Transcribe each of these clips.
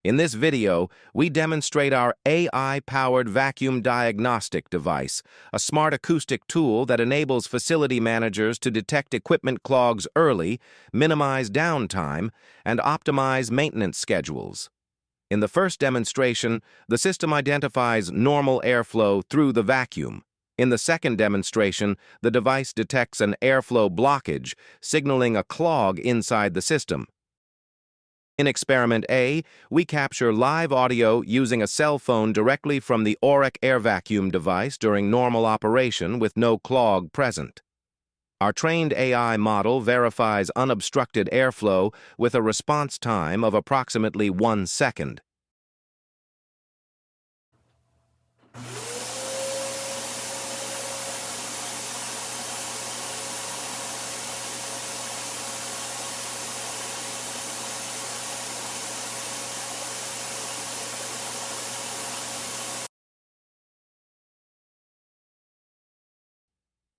In this video, we demonstrate our AI-powered vacuum diagnostic device, a smart acoustic tool that enables facility managers to detect equipment clogs early, minimize downtime, and optimize maintenance schedules. In the first demonstration, the system identifies normal airflow through the vacuum. In the second demonstration, the device detects an airflow blockage, signaling a clog inside the system. In Experiment A, we capture live audio using a cell phone directly from the Auric air vacuum device during normal operation with no clog present. Our trained AI model verifies unobstructed airflow with a response time of approximately 1 second.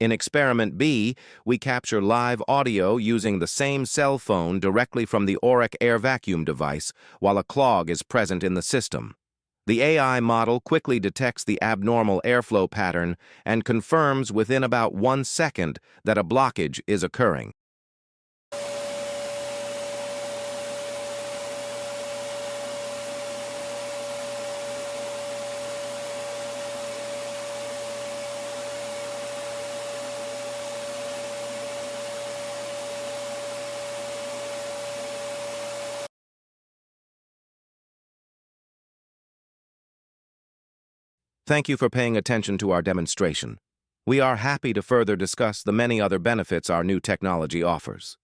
In Experiment B, we capture live audio using the same cell phone directly from the Auric air vacuum device while a clog is present in the system. The AI model quickly detects the abnormal airflow pattern and confirms within about 1 second that a blockage is occurring. Thank you for paying attention to our demonstration. We are happy to further discuss the many other benefits our new technology offers.